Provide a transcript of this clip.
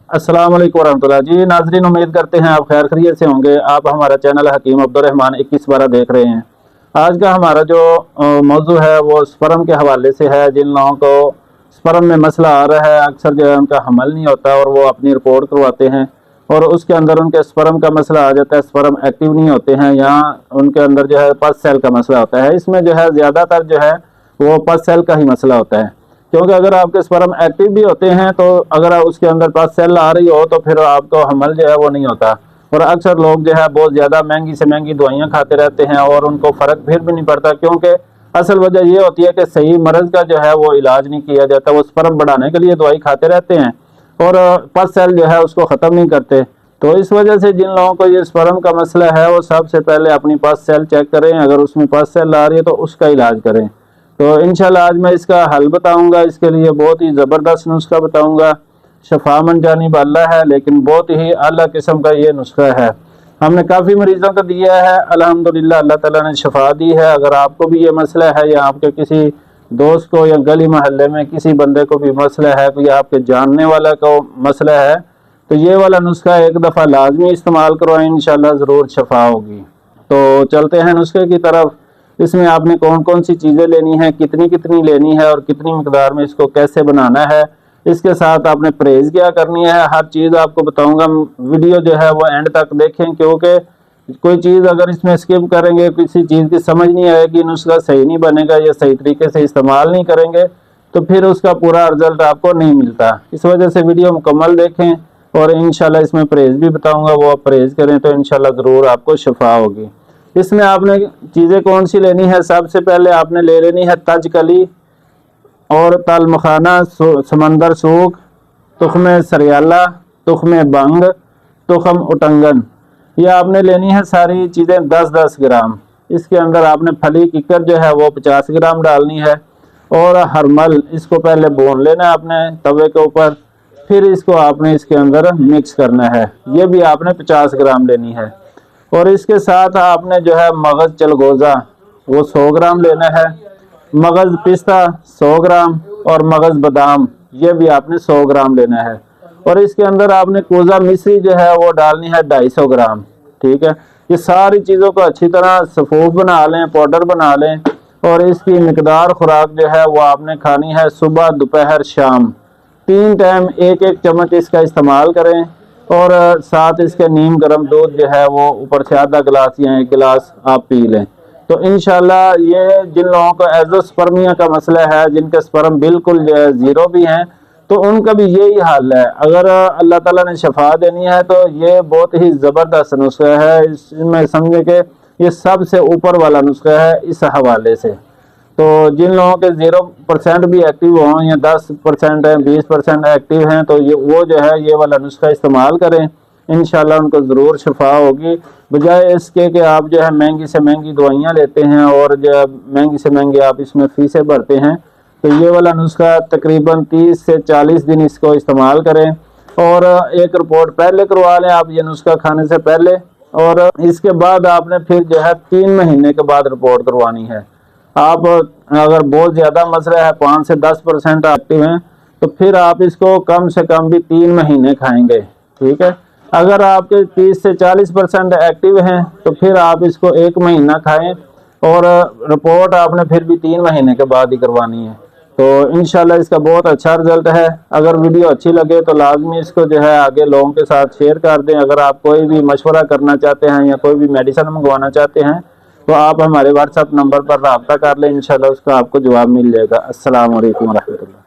अस्सलाम वालेकुम रहमतुल्लाह। जी नाजरीन, उम्मीद करते हैं आप खैर खैरियत से होंगे। आप हमारा चैनल हकीम अब्दुर्रहमान 21/12 देख रहे हैं। आज का हमारा जो मौजू है वो स्पर्म के हवाले से है। जिन लोगों को स्पर्म में मसला आ रहा है, अक्सर जो है उनका हमल नहीं होता और वो अपनी रिपोर्ट करवाते हैं और उसके अंदर उनके स्पर्म का मसला आ जाता है, स्पर्म एक्टिव नहीं होते हैं या उनके अंदर जो है पस सेल का मसला होता है। इसमें जो है ज़्यादातर जो है वो पस सेल का ही मसला होता है, क्योंकि अगर आपके स्पर्म एक्टिव भी होते हैं तो अगर उसके अंदर पस सेल आ रही हो तो फिर आपको हमल जो है वो नहीं होता। और अक्सर लोग जो है बहुत ज़्यादा महंगी से महंगी दवाइयाँ खाते रहते हैं और उनको फ़र्क फिर भी नहीं पड़ता, क्योंकि असल वजह ये होती है कि सही मर्ज़ का जो है वो इलाज नहीं किया जाता। वो स्पर्म बढ़ाने के लिए दवाई खाते रहते हैं और पस सेल जो है उसको ख़त्म नहीं करते। तो इस वजह से जिन लोगों को ये स्पर्म का मसला है वो सबसे पहले अपनी पस सेल चेक करें। अगर उसमें पस सेल आ रही है तो उसका इलाज करें। तो इंशाल्लाह आज मैं इसका हल बताऊंगा। इसके लिए बहुत ही ज़बरदस्त नुस्खा बताऊंगा। शफा मन जानिब अल्लाह है, लेकिन बहुत ही आला किस्म का ये नुस्खा है। हमने काफ़ी मरीज़ों को दिया है, अल्हम्दुलिल्लाह अल्लाह ताला ने शफा दी है। अगर आपको भी ये मसला है या आपके किसी दोस्त को या गली महल्ले में किसी बंदे को भी मसला है, कोई आपके जानने वाला को मसला है, तो ये वाला नुस्खा एक दफ़ा लाजमी इस्तेमाल करवाएं, इंशाल्लाह ज़रूर शफा होगी। तो चलते हैं नुस्खे की तरफ। इसमें आपने कौन कौन सी चीज़ें लेनी है, कितनी कितनी लेनी है और कितनी मकदार में इसको कैसे बनाना है, इसके साथ आपने परहेज़ क्या करनी है, हर चीज़ आपको बताऊंगा। वीडियो जो है वो एंड तक देखें, क्योंकि कोई चीज़ अगर इसमें स्किप करेंगे, किसी चीज़ की समझ नहीं आएगी, नुस्खा सही नहीं बनेगा या सही तरीके से इस्तेमाल नहीं करेंगे तो फिर उसका पूरा रिजल्ट आपको नहीं मिलता। इस वजह से वीडियो मुकम्मल देखें और इंशाल्लाह इसमें परहेज़ भी बताऊँगा, वो आप परहेज़ करें तो इंशाल्लाह ज़रूर आपको शफा होगी। इसमें आपने चीज़ें कौन सी लेनी है, सबसे पहले आपने ले लेनी है तजकली और तल मखाना, समंदर सूख, तुख्म सरियाला, तुख्म बंग, तुख्म उटंगन। ये आपने लेनी है सारी चीज़ें 10-10 ग्राम। इसके अंदर आपने फली किकर जो है वो 50 ग्राम डालनी है और हरमल इसको पहले भून लेना है आपने तवे के ऊपर, फिर इसको आपने इसके अंदर मिक्स करना है। ये भी आपने 50 ग्राम लेनी है। और इसके साथ आपने जो है मगज़ चलगोज़ा वो 100 ग्राम लेना है, मगज़ पिस्ता 100 ग्राम और मगज़ बादाम ये भी आपने 100 ग्राम लेना है। और इसके अंदर आपने कोज़ा मिश्री जो है वो डालनी है 250 ग्राम। ठीक है, ये सारी चीज़ों को अच्छी तरह सफूफ बना लें, पाउडर बना लें। और इसकी मिकदार खुराक जो है वो आपने खानी है सुबह, दोपहर, शाम, 3 टाइम 1-1 चम्मच इसका इस्तेमाल करें। और साथ इसके नीम गर्म दूध जो है वो ऊपर से आधा गिलास या 1 गिलास आप पी लें। तो इंशाल्लाह ये जिन लोगों को एज़ोस्पर्मिया का मसला है, जिनके स्पर्म बिल्कुल ज़ीरो भी हैं, तो उनका भी यही हाल है। अगर अल्लाह ताला ने शफा देनी है तो ये बहुत ही ज़बरदस्त नुस्खा है। इसमें समझे कि ये सबसे ऊपर वाला नुस्खा है इस हवाले से। तो जिन लोगों के 0% भी एक्टिव हों या 10% हैं, 20% एक्टिव हैं, तो ये वो जो है ये वाला नुस्खा इस्तेमाल करें, इंशाल्लाह उनको ज़रूर शफा होगी। बजाय इसके कि आप जो है महंगी से महंगी दवाइयाँ लेते हैं और जो महंगी से महंगी आप इसमें फ़ीसें भरते हैं, तो ये वाला नुस्खा तकरीबन 30 से 40 दिन इसको इस्तेमाल करें और एक रिपोर्ट पहले करवा लें आप ये नुस्खा खाने से पहले। और इसके बाद आपने फिर जो है 3 महीने के बाद रिपोर्ट करवानी है। आप अगर बहुत ज़्यादा मसला है, 5 से 10% एक्टिव हैं, तो फिर आप इसको कम से कम भी 3 महीने खाएंगे। ठीक है, अगर आपके 30 से 40% एक्टिव हैं तो फिर आप इसको 1 महीना खाएं और रिपोर्ट आपने फिर भी 3 महीने के बाद ही करवानी है। तो इंशाल्लाह इसका बहुत अच्छा रिजल्ट है। अगर वीडियो अच्छी लगे तो लाजमी इसको जो है आगे लोगों के साथ शेयर कर दें। अगर आप कोई भी मशवरा करना चाहते हैं या कोई भी मेडिसिन मंगवाना चाहते हैं तो आप हमारे व्हाट्सएप नंबर पर रब्ता कर लें, इंशाल्लाह उसका आपको जवाब मिल जाएगा। अस्सलाम वालेकुम रहमतुल्लाह।